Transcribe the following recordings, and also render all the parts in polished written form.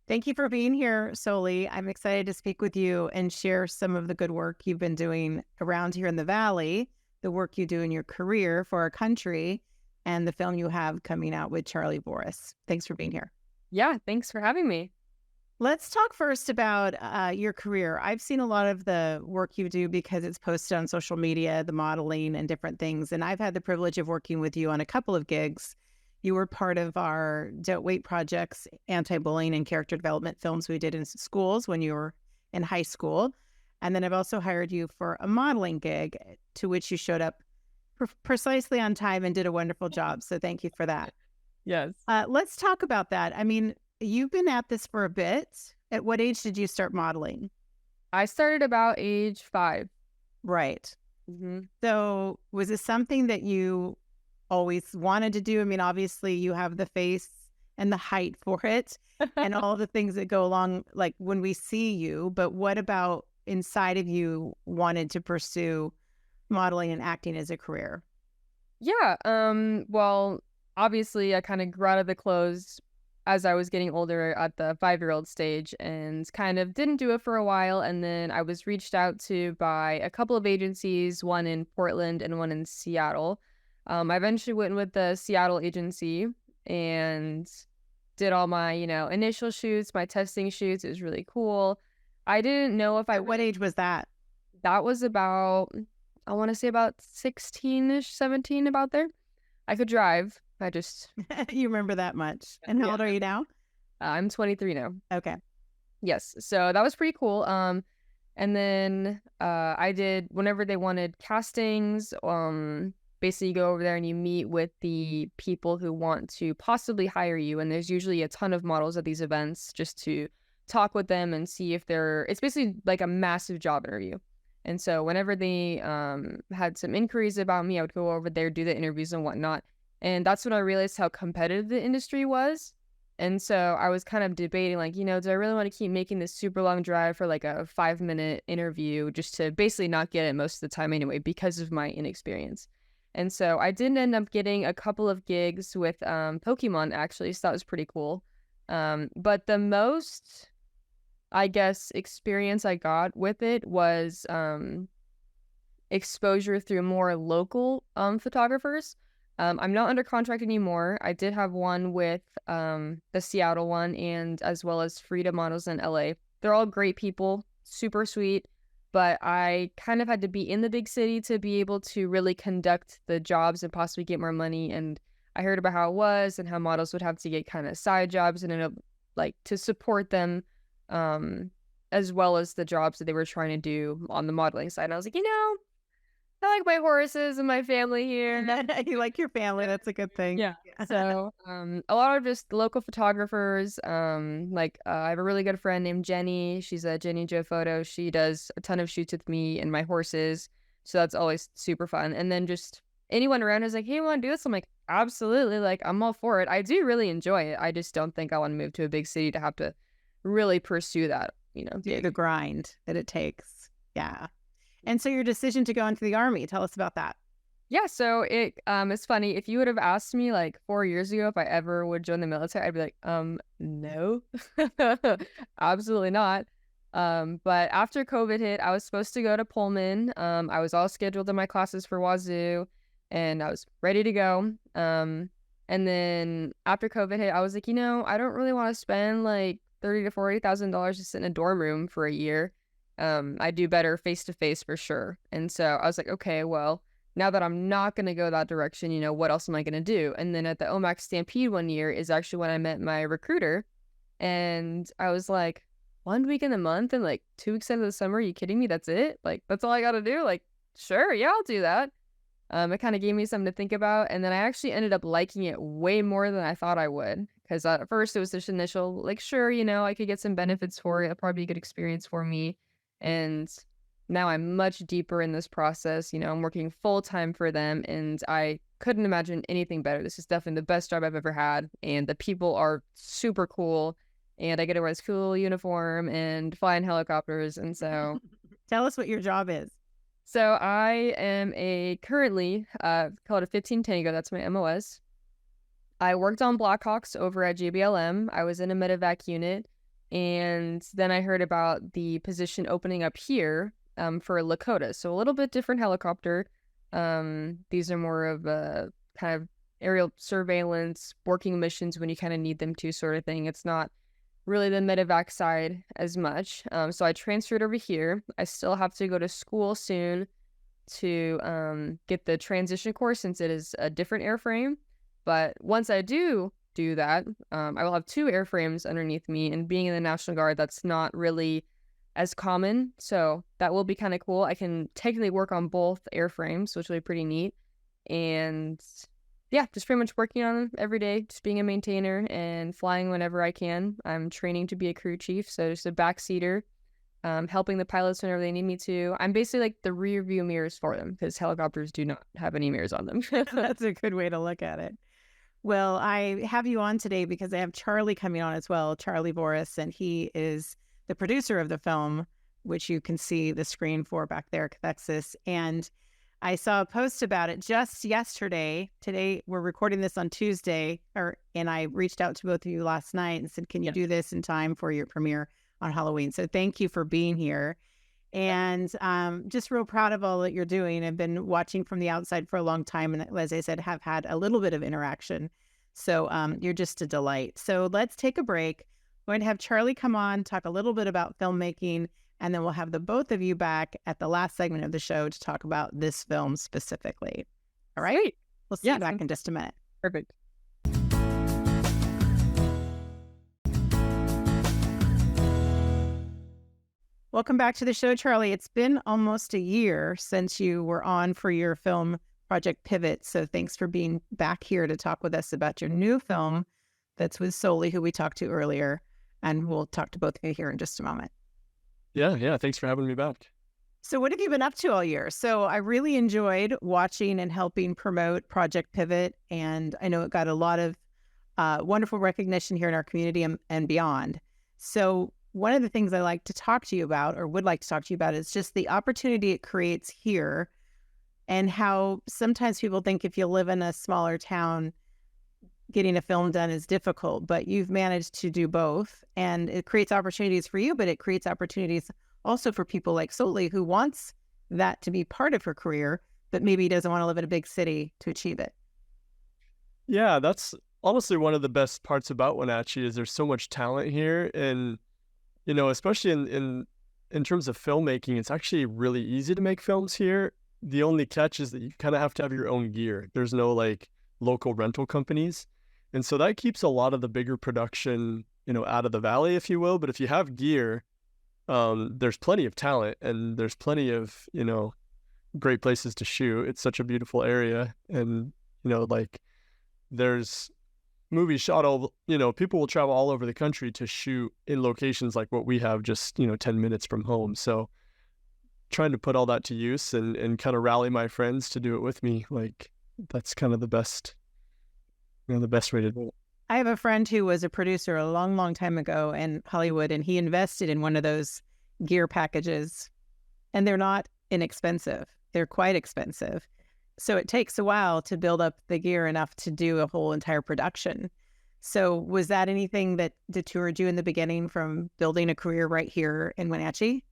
Thank you for being here, Soli. I'm excited to speak with you and share some of the good work you've been doing around here in the Valley, the work you do in your career for our country, and the film you have coming out with Charley Voorhis. Thanks for being here. Yeah, thanks for having me. Let's talk first about your career. I've seen a lot of the work you do because it's posted on social media, the modeling and different things. And I've had the privilege of working with you on a couple of gigs. You were part of our Don't Wait Project's anti-bullying and character development films we did in schools when you were in high school. And then I've also hired you for a modeling gig to which you showed up precisely on time and did a wonderful job. So thank you for that. Yes. Let's talk about that. I mean, you've been at this for a bit. At what age did you start modeling? I started about age 5. Right. hmm So was this something that you always wanted to do? I mean, obviously you have the face and the height for it and all the things that go along, like when we see you, but what about inside of you wanted to pursue modeling and acting as a career? Yeah, well, obviously I kind of grew out of the clothes as I was getting older at the 5-year-old stage and kind of didn't do it for a while. And then I was reached out to by a couple of agencies, one in Portland and one in Seattle. I eventually went with the Seattle agency and did all my, initial shoots, my testing shoots. It was really cool. I didn't know if I At what age was that? that was about, I want to say about 16-ish, 17, about there. I could drive. I just, You remember that much. And how yeah, old are you now? I'm 23 now. Okay. Yes. So that was pretty cool. And then I did whenever they wanted castings, basically you go over there and you meet with the people who want to possibly hire you. And there's usually a ton of models at these events just to talk with them and see if it's basically like a massive job interview. And so whenever they had some inquiries about me, I would go over there, do the interviews and whatnot. And that's when I realized how competitive the industry was. And so I was kind of debating, like, do I really want to keep making this super long drive for like a 5-minute interview just to basically not get it most of the time anyway because of my inexperience. And so I did end up getting a couple of gigs with Pokemon, actually. So that was pretty cool. But the most, I guess, experience I got with it was exposure through more local photographers. I'm not under contract anymore. I did have one with the Seattle one and as well as Freedom Models in LA. They're all great people, super sweet, but I kind of had to be in the big city to be able to really conduct the jobs and possibly get more money. And I heard about how it was and how models would have to get kind of side jobs and end up like to support them as well as the jobs that they were trying to do on the modeling side. And I was like, I like my horses and my family here. You like your family. That's a good thing. Yeah. So, a lot of just local photographers. I have a really good friend named Jenny. She's a Jenny Jo Photo. She does a ton of shoots with me and my horses. So that's always super fun. And then just anyone around is like, hey, you want to do this? I'm like, absolutely. Like, I'm all for it. I do really enjoy it. I just don't think I want to move to a big city to have to really pursue that, The grind that it takes. Yeah. And so your decision to go into the Army, tell us about that. Yeah, so it's funny. If you would have asked me like 4 years ago if I ever would join the military, I'd be like, no, absolutely not. But after COVID hit, I was supposed to go to Pullman. I was all scheduled in my classes for Wazoo, and I was ready to go. And then after COVID hit, I was like, I don't really want to spend like $30,000 to $40,000 to sit in a dorm room for a year. I do better face to face for sure. And so I was like, okay, well, now that I'm not going to go that direction, what else am I going to do? And then at the OMAC Stampede one year is actually when I met my recruiter. And I was like, 1 week in the month and like 2 weeks into the summer, are you kidding me? That's it? Like, that's all I got to do? Like, sure, yeah, I'll do that. It kind of gave me something to think about. And then I actually ended up liking it way more than I thought I would. Because at first it was this initial, like, sure, I could get some benefits for it. It'll probably be a good experience for me. And now I'm much deeper in this process. I'm working full time for them and I couldn't imagine anything better. This is definitely the best job I've ever had. And the people are super cool. And I get to wear this cool uniform and fly in helicopters. And so Tell us what your job is. So I am currently called a 15 Tango. That's my MOS. I worked on Blackhawks over at JBLM. I was in a medevac unit. And then I heard about the position opening up here for Lakota. So a little bit different helicopter. These are more of a kind of aerial surveillance, working missions when you kind of need them to, sort of thing. It's not really the medevac side as much. So I transferred over here. I still have to go to school soon to get the transition course since it is a different airframe. But once I do that, I will have 2 airframes underneath me, and being in the National Guard, that's not really as common. So that will be kind of cool. I can technically work on both airframes, which will be pretty neat. And yeah, just pretty much working on them every day, just being a maintainer and flying whenever I can. I'm training to be a crew chief, so just a backseater, helping the pilots whenever they need me to. I'm basically like the rear view mirrors for them because helicopters do not have any mirrors on them. That's a good way to look at it. Well, I have you on today because I have Charley coming on as well, Charley Voorhis, and he is the producer of the film, which you can see the screen for back there, Cathexis. And I saw a post about it just yesterday. Today, we're recording this on Tuesday, and I reached out to both of you last night and said, can you do this in time for your premiere on Halloween? So thank you for being here. And just real proud of all that you're doing. I've been watching from the outside for a long time, and as I said, have had a little bit of interaction. So you're just a delight. So let's take a break. We're going to have Charley come on, talk a little bit about filmmaking, and then we'll have the both of you back at the last segment of the show to talk about this film specifically. All right? Sweet. We'll see you back in just a minute. Perfect. Welcome back to the show, Charley. It's been almost a year since you were on for your film Project Pivot. So thanks for being back here to talk with us about your new film that's with Soli, who we talked to earlier. And we'll talk to both of you here in just a moment. Yeah. Thanks for having me back. So what have you been up to all year? So I really enjoyed watching and helping promote Project Pivot. And I know it got a lot of wonderful recognition here in our community and beyond. So one of the things I like to talk to you about, or would like to talk to you about, is just the opportunity it creates here and how sometimes people think if you live in a smaller town, getting a film done is difficult, but you've managed to do both. And it creates opportunities for you, but it creates opportunities also for people like Soli, who wants that to be part of her career, but maybe doesn't want to live in a big city to achieve it. Yeah, that's honestly one of the best parts about Wenatchee is there's so much talent here. And, especially in terms of filmmaking, it's actually really easy to make films here. The only catch is that you kind of have to have your own gear. There's no local rental companies. And so that keeps a lot of the bigger production, out of the valley, if you will. But if you have gear, there's plenty of talent and there's plenty of, great places to shoot. It's such a beautiful area. And, there's movies shot people will travel all over the country to shoot in locations like what we have just, 10 minutes from home. So trying to put all that to use and kind of rally my friends to do it with me, that's kind of the best, the best way to do it. I have a friend who was a producer a long, long time ago in Hollywood, and he invested in one of those gear packages, and they're not inexpensive. They're quite expensive. So it takes a while to build up the gear enough to do a whole entire production. So was that anything that detoured you in the beginning from building a career right here in Wenatchee?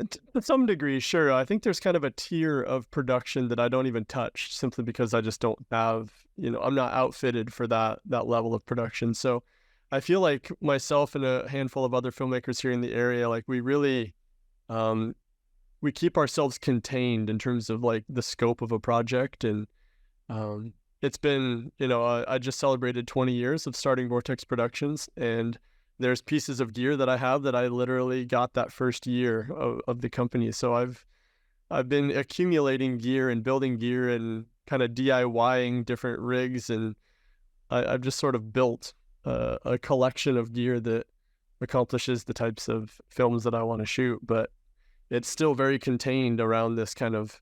To some degree, sure. I think there's kind of a tier of production that I don't even touch simply because I just don't have, I'm not outfitted for that level of production. So I feel like myself and a handful of other filmmakers here in the area, we really, we keep ourselves contained in terms of the scope of a project. And it's been, I just celebrated 20 years of starting Vortex Productions, and there's pieces of gear that I have that I literally got that first year of the company. So I've been accumulating gear and building gear and kind of DIYing different rigs, and I've just sort of built a collection of gear that accomplishes the types of films that I want to shoot. But it's still very contained around this kind of,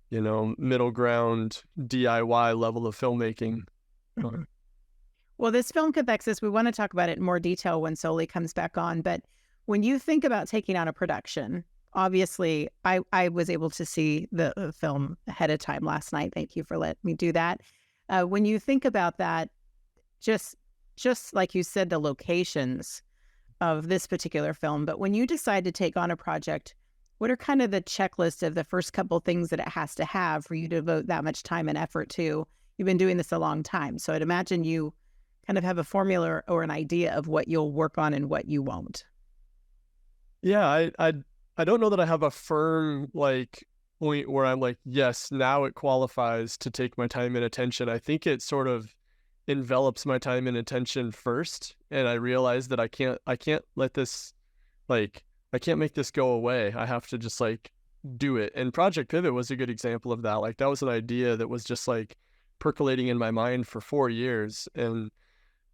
middle ground DIY level of filmmaking. Well, this film, Cathexis, we want to talk about it in more detail when Soli comes back on. But when you think about taking on a production, obviously, I was able to see the film ahead of time last night. Thank you for letting me do that. When you think about that, just like you said, the locations, of this particular film, but when you decide to take on a project, what are kind of the checklist of the first couple things that it has to have for you to devote that much time and effort to? You've been doing this a long time, so I'd imagine you kind of have a formula or an idea of what you'll work on and what you won't. Yeah, I don't know that I have a firm like point where I'm like, yes, now it qualifies to take my time and attention. I think it sort of envelops my time and attention first, and I realize that I can't let this like I can't make this go away. I have to just like do it. And Project Pivot was a good example of that. Like that was an idea that was just like percolating in my mind for 4 years, and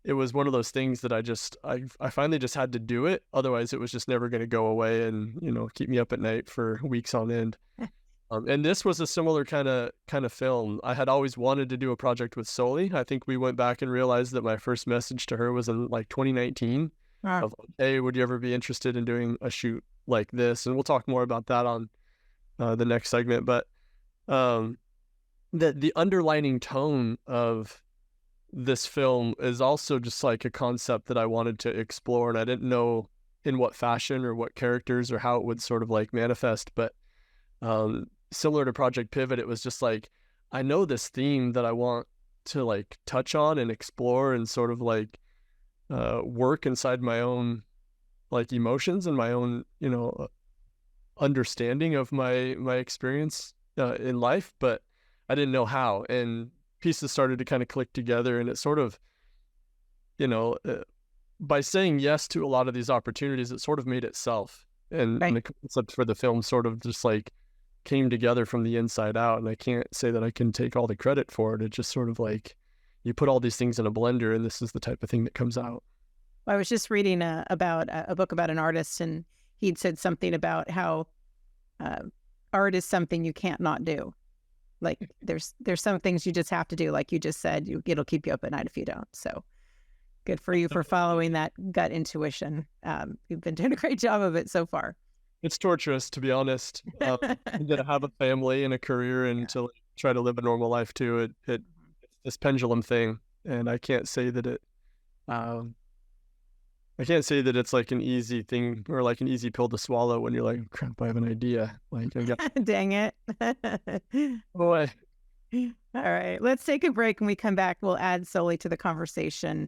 it was one of those things that I finally just had to do it. Otherwise, it was just never going to go away and, you know, keep me up at night for weeks on end. And this was a similar kind of film. I had always wanted to do a project with Soli. I think we went back and realized that my first message to her was in like 2019 of, hey, would you ever be interested in doing a shoot like this? And we'll talk more about that on the next segment. But the underlining tone of this film is also just like a concept that I wanted to explore, and I didn't know in what fashion or what characters or how it would sort of like manifest. But similar to Project Pivot, it was just like, I know this theme that I want to like touch on and explore and sort of like work inside my own like emotions and my own, you know, understanding of my experience in life, but I didn't know how. And pieces started to kind of click together, and it sort of, you know, by saying yes to a lot of these opportunities, it sort of made itself. And the concept for the film sort of just like came together from the inside out. And I can't say that I can take all the credit for it. It just sort of like, you put all these things in a blender and this is the type of thing that comes out. I was just reading about a book about an artist, and he'd said something about how art is something you can't not do. Like there's some things you just have to do. Like you just said, it'll keep you up at night if you don't. So good for you for following that gut intuition. You've been doing a great job of it so far. It's torturous, to be honest. To have a family and a career and to like, try to live a normal life too. It's this pendulum thing, and I can't say that it's like an easy thing or like an easy pill to swallow when you're like, oh, crap, I have an idea. Like, dang it. Boy. All right, let's take a break. When we come back, we'll add Soli to the conversation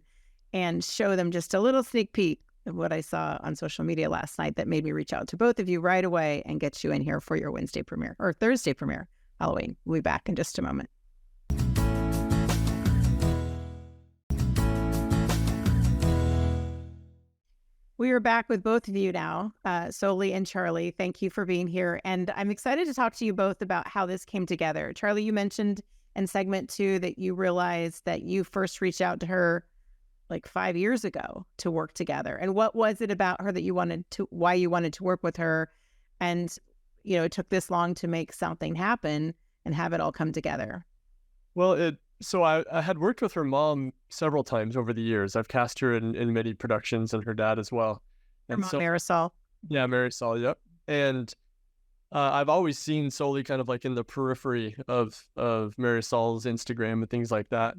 and show them just a little sneak peek of what I saw on social media last night that made me reach out to both of you right away and get you in here for your Wednesday premiere or Thursday premiere, Halloween. We'll be back in just a moment. We are back with both of you now, Soli and Charley. Thank you for being here. And I'm excited to talk to you both about how this came together. Charley, you mentioned in segment 2 that you realized that you first reached out to her like 5 years ago to work together. And what was it about her that why you wanted to work with her? And, you know, it took this long to make something happen and have it all come together. Well, so I had worked with her mom several times over the years. I've cast her in many productions, and her dad as well. Her mom, Marisol. Yeah, Marisol, yep. And I've always seen Soli kind of like in the periphery of Marisol's Instagram and things like that.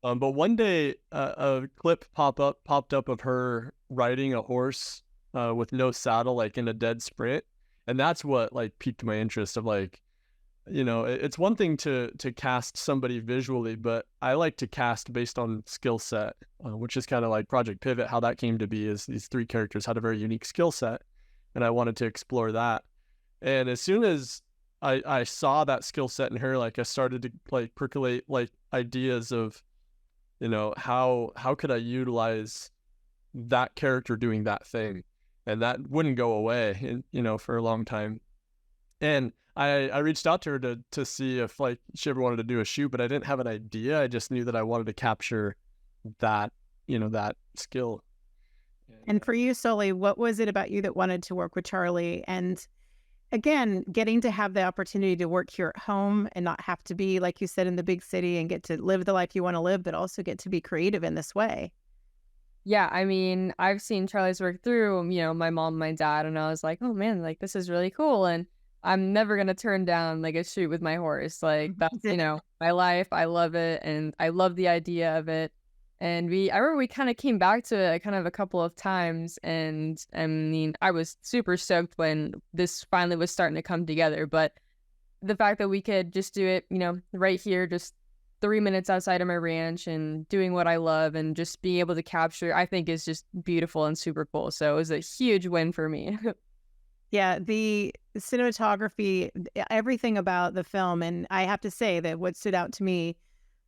But one day a clip popped up of her riding a horse with no saddle, like in a dead sprint. And that's what like piqued my interest of like, you know, it's one thing to cast somebody visually, but I like to cast based on skill set, which is kind of like Project Pivot. How that came to be is these 3 characters had a very unique skill set, and I wanted to explore that. And as soon as I saw that skill set in her, like I started to like percolate like ideas of, you know, how could I utilize that character doing that thing, and that wouldn't go away, you know, for a long time. And I reached out to her to see if like she ever wanted to do a shoot, but I didn't have an idea. I just knew that I wanted to capture that, you know, that skill. And for you, Soli, what was it about you that wanted to work with Charley? And again, getting to have the opportunity to work here at home and not have to be, like you said, in the big city and get to live the life you want to live, but also get to be creative in this way. Yeah, I mean, I've seen Charley's work through, you know, my mom, my dad, and I was like, oh man, like this is really cool. And I'm never going to turn down like a shoot with my horse. Like that's, you know, my life. I love it. And I love the idea of it. And I remember we kind of came back to it kind of a couple of times, and I mean, I was super stoked when this finally was starting to come together. But the fact that we could just do it, right here, just 3 minutes outside of my ranch and doing what I love and just being able to capture, I think is just beautiful and super cool. So it was a huge win for me. Yeah, the cinematography, everything about the film, and I have to say that what stood out to me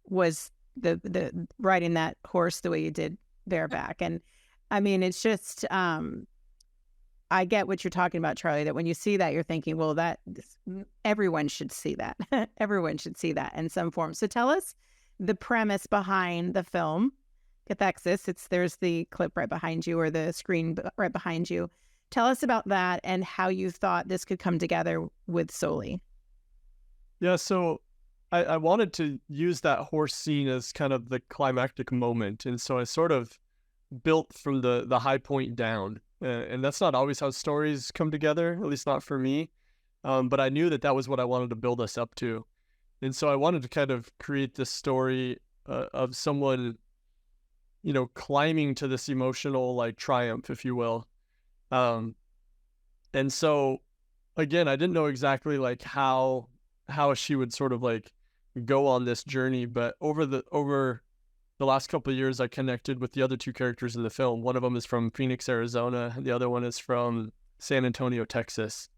was the riding that horse the way you did bareback. And I mean, it's just I get what you're talking about, Charley, that when you see that, you're thinking, well, everyone should see that. Everyone should see that in some form. So tell us the premise behind the film, Cathexis. There's the clip right behind you, or the screen right behind you. Tell us about that and how you thought this could come together with Soli. Yeah, so I wanted to use that horse scene as kind of the climactic moment. And so I sort of built from the high point down. And that's not always how stories come together, at least not for me. But I knew that was what I wanted to build us up to. And so I wanted to kind of create this story of someone, climbing to this emotional like triumph, if you will. And so again, I didn't know exactly like how she would sort of like go on this journey, but over the last couple of years, I connected with the other two characters in the film. One of them is from Phoenix, Arizona. The other one is from San Antonio, Texas.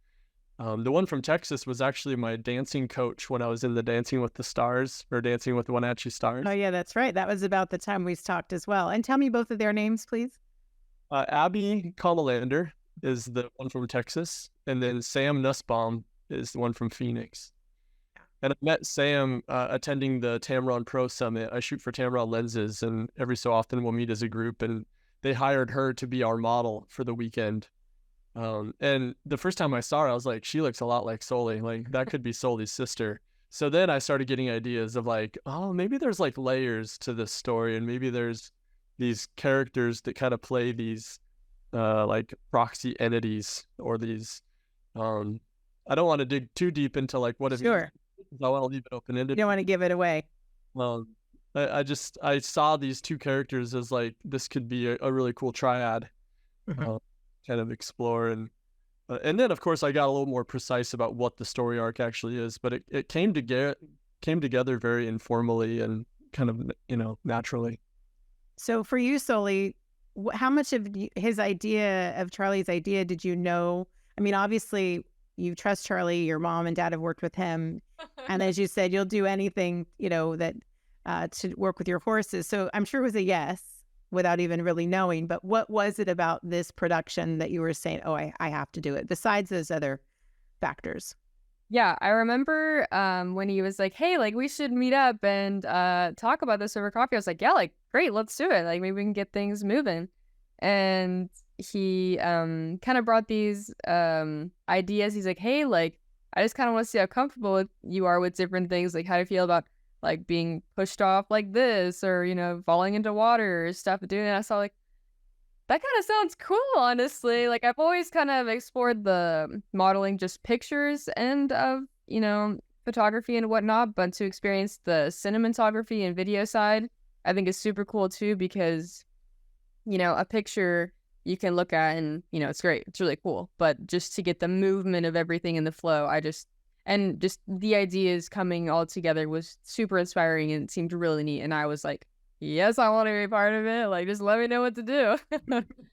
The one from Texas was actually my dancing coach when I was in the Dancing with the Stars, or Dancing with the Wenatchee Stars. Oh yeah, that's right. That was about the time we talked as well. And tell me both of their names, please. Abby Kamalander is the one from Texas, and then Sam Nussbaum is the one from Phoenix. And I met Sam attending the Tamron Pro Summit. I shoot for Tamron lenses, and every so often we'll meet as a group, and they hired her to be our model for the weekend. And the first time I saw her, I was like, she looks a lot like Soli. Like, that could be Soli's sister. So then I started getting ideas of like, oh, maybe there's like layers to this story, and maybe there's these characters that kind of play these like proxy entities, or these I don't want to dig too deep into like what Sure. I want to leave it open-ended. You don't want to give it away. I saw these two characters as like, this could be a really cool triad. Kind of explore, and then of course I got a little more precise about what the story arc actually is, but it came together very informally and kind of naturally. So for you, Soli, how much of Charley's idea did you know? I mean, obviously you trust Charley, your mom and dad have worked with him. And as you said, you'll do anything, that to work with your horses. So I'm sure it was a yes without even really knowing. But what was it about this production that you were saying, oh, I have to do it, besides those other factors? Yeah, I remember when he was like, hey, like we should meet up and talk about this over coffee. I was like, yeah, like great, let's do it. Like maybe we can get things moving. And he kind of brought these ideas. He's like, hey, like I just kind of want to see how comfortable you are with different things. Like how do you feel about like being pushed off like this, or falling into water or stuff, doing that. I saw like, that kind of sounds cool, honestly. Like I've always kind of explored the modeling just pictures and of photography and whatnot, but to experience the cinematography and video side, I think is super cool too, because a picture you can look at and it's great, it's really cool, but just to get the movement of everything in the flow, and just the ideas coming all together was super inspiring and seemed really neat. And I was like, yes, I want to be part of it. Like, just let me know what to do.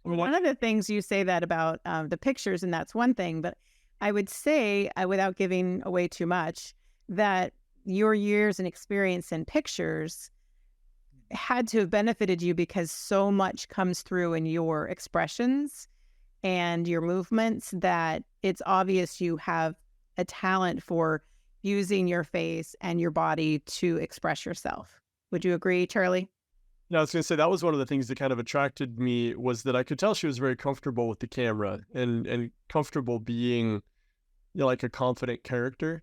One of the things you say that about the pictures, and that's one thing, but I would say, without giving away too much, that your years and experience in pictures had to have benefited you, because so much comes through in your expressions and your movements that it's obvious you have a talent for using your face and your body to express yourself. Would you agree, Charley? Yeah, I was going to say that was one of the things that kind of attracted me, was that I could tell she was very comfortable with the camera and comfortable being like a confident character.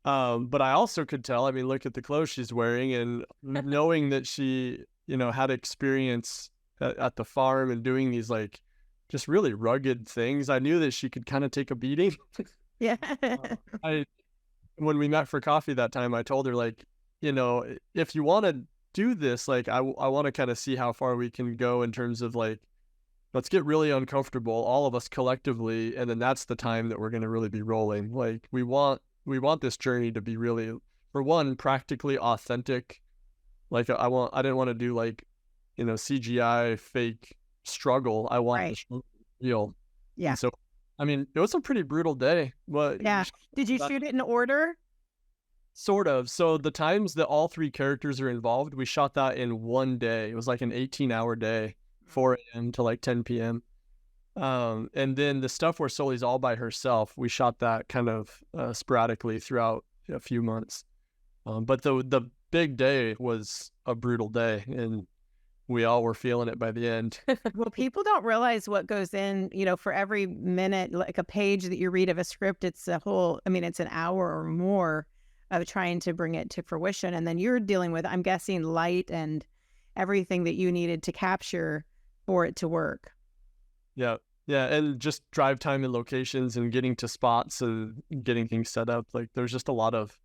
But I also could tell, I mean, look at the clothes she's wearing, and knowing that she, had experience at the farm and doing these like just really rugged things, I knew that she could kind of take a beating. Yeah. When we met for coffee that time, I told her like, if you want to do this. Like, I want to kind of see how far we can go in terms of like, let's get really uncomfortable, all of us collectively, and then that's the time that we're going to really be rolling. Like, we want this journey to be really, for one, practically authentic. Like, I didn't want to do like, CGI fake struggle. I want Right. the struggle to be real. Yeah. And so, I mean, it was a pretty brutal day. But Yeah. Did you that- shoot it in order? Sort of. So the times that all three characters are involved, we shot that in one day. It was like an 18-hour day, 4 a.m. to like 10 p.m. And then the stuff where Soli's all by herself, we shot that kind of sporadically throughout a few months. But the big day was a brutal day, and we all were feeling it by the end. Well, people don't realize what goes in, for every minute, like a page that you read of a script, it's it's an hour or more of trying to bring it to fruition. And then you're dealing with, I'm guessing, light and everything that you needed to capture for it to work. Yeah. Yeah. And just drive time and locations and getting to spots and getting things set up. Like, there's just a lot of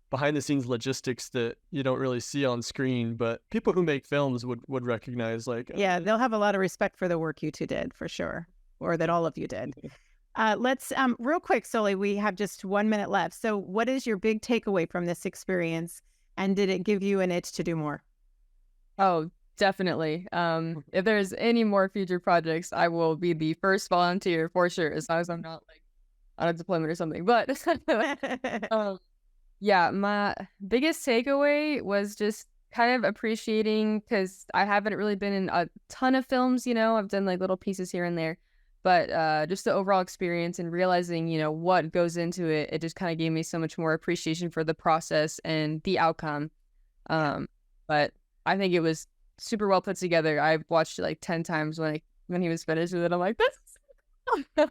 behind the scenes logistics that you don't really see on screen, but people who make films would recognize. Like, Yeah, they'll have a lot of respect for the work you two did, for sure, or that all of you did. Let's real quick, Soli, we have just 1 minute left. So what is your big takeaway from this experience, and did it give you an itch to do more? Oh, definitely. If there's any more future projects, I will be the first volunteer for sure, as long as I'm not like on a deployment or something. But yeah, my biggest takeaway was just kind of appreciating, because I haven't really been in a ton of films, I've done like little pieces here and there, but just the overall experience and realizing, what goes into it, it just kind of gave me so much more appreciation for the process and the outcome. But I think it was super well put together. I watched it like 10 times when he was finished with it. I'm like, this.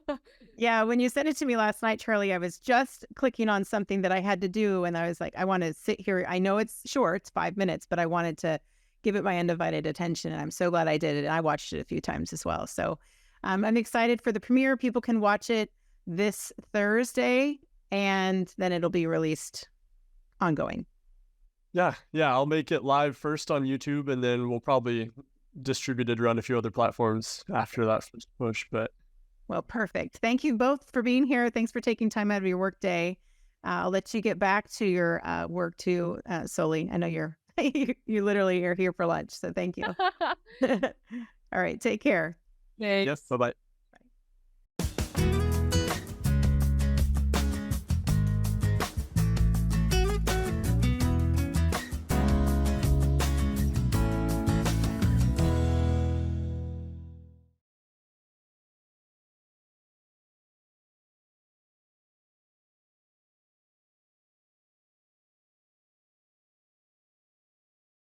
Yeah, when you sent it to me last night, Charley, I was just clicking on something that I had to do, and I was like, I want to sit here. I know it's short, it's 5 minutes, but I wanted to give it my undivided attention, and I'm so glad I did it. And I watched it a few times as well. So I'm excited for the premiere. People can watch it this Thursday, and then it'll be released ongoing. Yeah. I'll make it live first on YouTube, and then we'll probably distribute it around a few other platforms after that first push. But well, perfect. Thank you both for being here. Thanks for taking time out of your work day. I'll let you get back to your work too, Soli. I know you're you literally are here for lunch, so thank you. All right, take care. Thanks. yes, bye-bye.